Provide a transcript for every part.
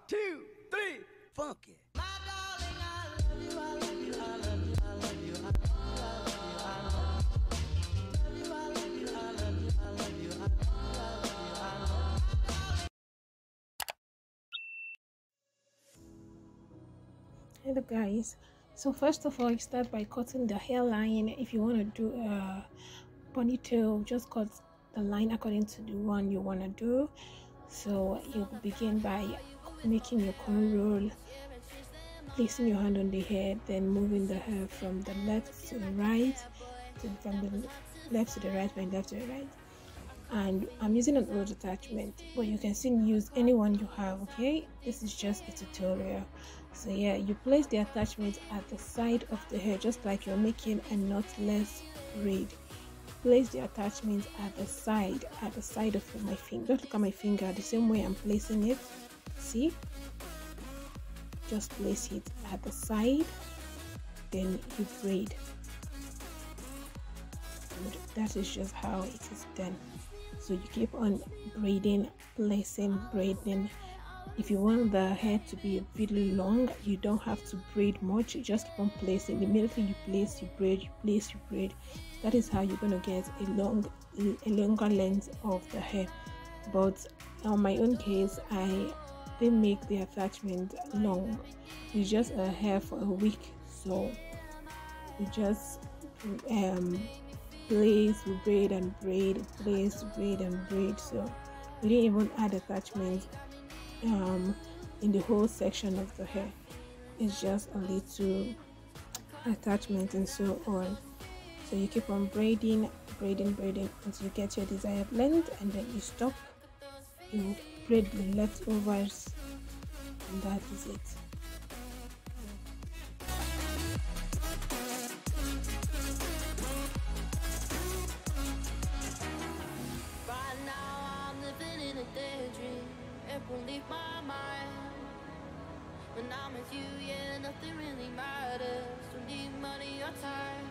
2, 3, funky. Hello guys, so first of all you start by cutting the hairline. If you want to do a ponytail, just cut the line according to the one you want to do. So you begin by making your corn roll, placing your hand on the hair, then moving the hair from the left to the right, from the left to the right, from left to the right. And I'm using an old attachment, but you can still use any one you have. Okay, this is just a tutorial. So yeah, you place the attachment at the side of the hair, just like you're making a knotless braid. Place the attachment at the side of my finger. Just look at my finger, the same way I'm placing it. See, just place it at the side, then you braid. And that is just how it is done. So you keep on braiding, placing, braiding. If you want the hair to be really long, you don't have to braid much. You just keep on placing. Immediately you place, you braid, you place, you braid. That is how you're gonna get a longer length of the hair. But on my own case, I didn't make the attachment long. It's just a hair for a week, so we just place, we braid and braid, place, braid and braid. So we didn't even add attachments in the whole section of the hair. It's just a little attachment and so on. So you keep on braiding until you get your desired length, and then you stop, you braid the leftovers, and that is it. Won't leave my mind. When I'm with you, yeah, nothing really matters. Don't need money or time.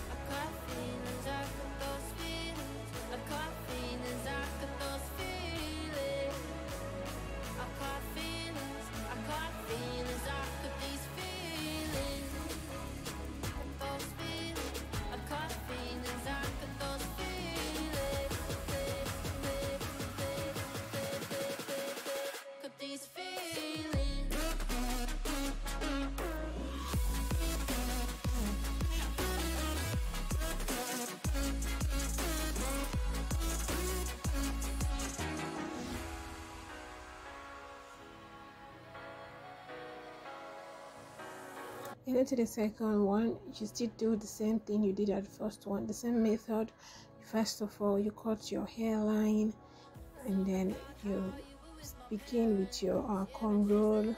I got feelings, I got those feelings. I got feelings, I got those feelings. I got feelings, I got feelings, I got these feelings. Those feelings, I got feelings, I got those feelings. These feelings. Get into the second one, you still do the same thing you did at the first one, the same method. First of all, you cut your hairline, and then you begin with your corn roll.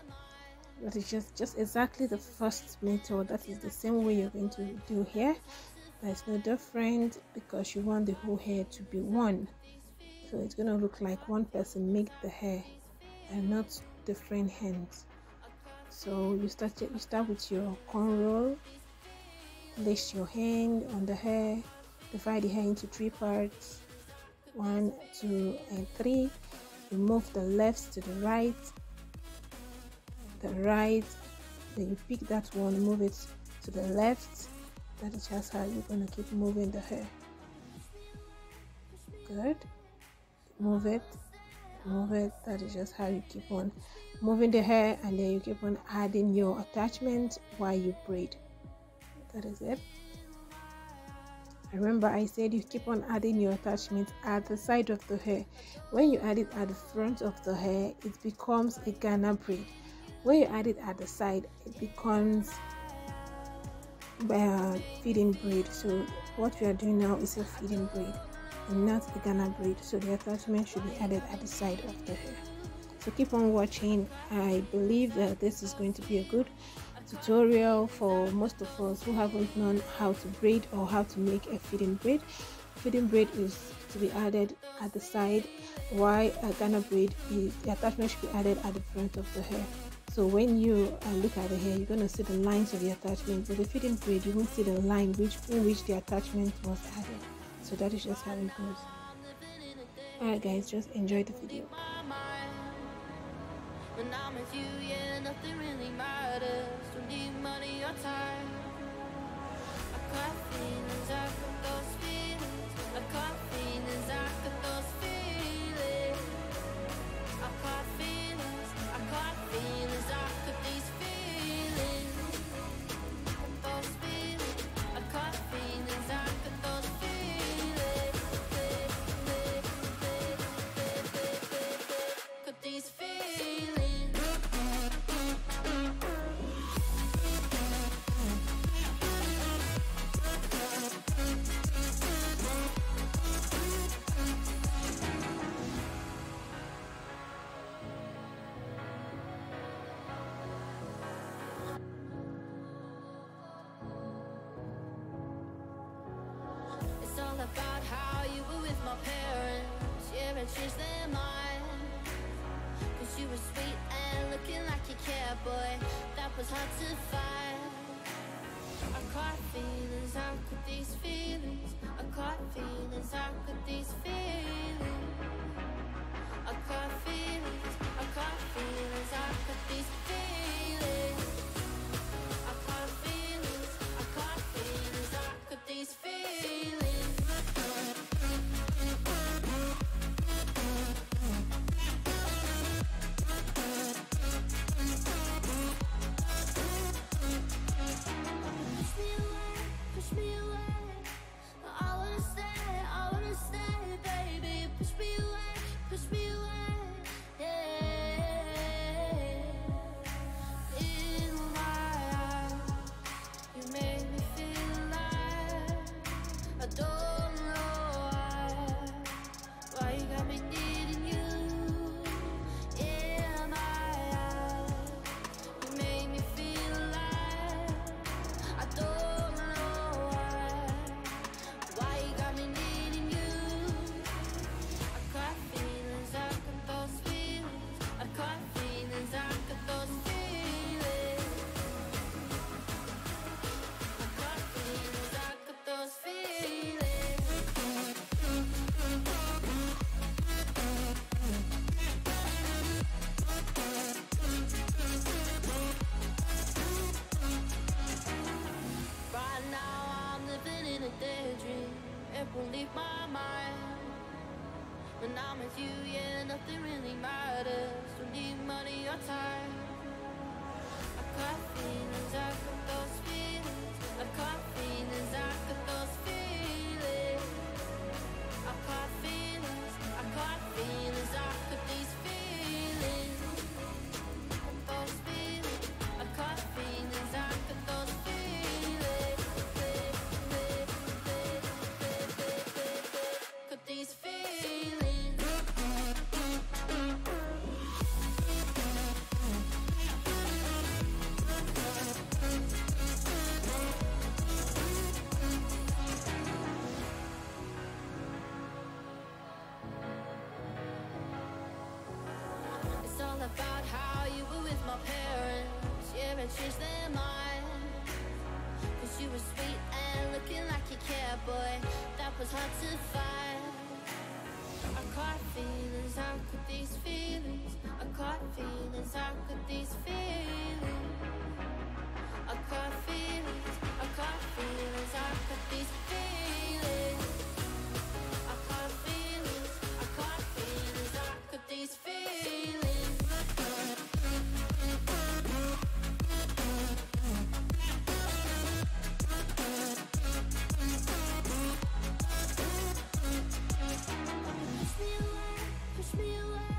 That is just exactly the first method. That is the same way you're going to do here. There's no different, because you want the whole hair to be one, so it's going to look like one person make the hair and not different hands. So you start with your corn roll, place your hand on the hair, divide the hair into 3 parts, 1, 2, and 3. You move the left to the right, then you pick that one, move it to the left. That is just how you're going to keep moving the hair. Good. Move it. That is just how you keep on moving the hair, and then you keep on adding your attachment while you braid. That is it. Remember, I said you keep on adding your attachment at the side of the hair. When you add it at the front of the hair, it becomes a Ghana braid. When you add it at the side, it becomes feeding braid. So what we are doing now is a feeding braid and not a Ghana braid. So the attachment should be added at the side of the hair. So keep on watching. I believe that this is going to be a good tutorial for most of us who haven't known how to braid or how to make a feeding braid. Feeding braid is to be added at the side, while a Ghana braid is the attachment should be added at the front of the hair. So when you look at the hair, you're going to see the lines of the attachment. With the feeding braid, you won't see the line in which the attachment was added. So that is just how it goes. Alright guys, just enjoy the video. When I'm with you, yeah, nothing really matters. Don't need money or time. I got feelings, I got those feelings. I got feelings, I got those feelings. I got feelings, I got feelings, I got these feelings. Those feelings, I got feelings, I got those feelings. Got these feelings. It's all about how you were with my parents. Yeah, I changed their mind. Cause you were sweet and looking like you cared, boy. That was hard to find. I caught feelings, I got these feelings. I caught feelings, I got these feelings. I caught feelings, I caught feelings, I got these feelings. I caught feelings, I caught feelings, I got these feelings. Push me away. I wanna stay, baby. Push me away, yeah. In my eyes, you made me feel alive. I don't know why you got me needing you. In my eyes, you made me feel alive. I don't know why you got me needing you. I got feelings, I got those feelings. I got feelings, I got those feelings. I got feelings, I got those feelings. Right now I'm living in a daydream. It won't leave my mind. When I'm with you, yeah, nothing really matters. Don't need money or time. I got feelings, I got those feelings. I got feelings, I got those feelings. I got feelings, I got feelings, I got these feelings. Those feelings, I got feelings, I got those feelings. Got these feelings. It's all about how you were with my parents. Yeah, I changed their mind. Cause you were sweet and looking like you cared, boy. That was hard to find. I caught feelings, I got these feelings. I caught feelings, I got these feelings. I caught feelings, I caught feelings, I got these feelings. I caught feelings, I caught feelings, I got these feelings. Push me away,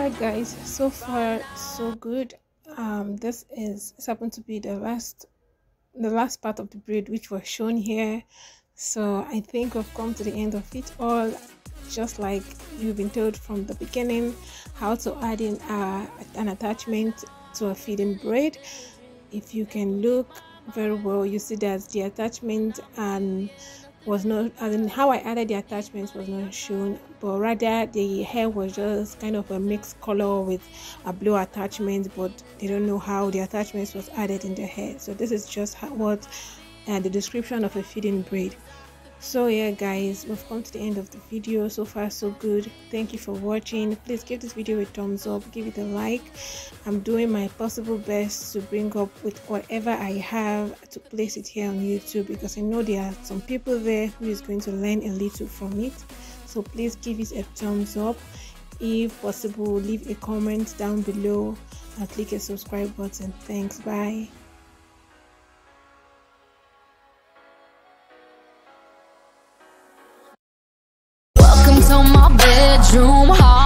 Alright guys, so far so good. This happened to be the last part of the braid which was shown here. So I think we've come to the end of it all, just like you've been told from the beginning how to add in an attachment to a feeding braid. If you can look very well, you see that the attachment and was not, and how I added the attachments was not shown, but rather the hair was just kind of a mixed color with a blue attachment, but they don't know how the attachments was added in the hair. So this is just what the description of a feeding braid. So yeah guys, we've come to the end of the video. So far so good. Thank you for watching. Please give this video a thumbs up, give it a like. I'm doing my possible best to bring up with whatever I have to place it here on YouTube, because I know there are some people there who is going to learn a little from it. So please give it a thumbs up. If possible, leave a comment down below and click a subscribe button. Thanks, bye. Welcome to my bedroom.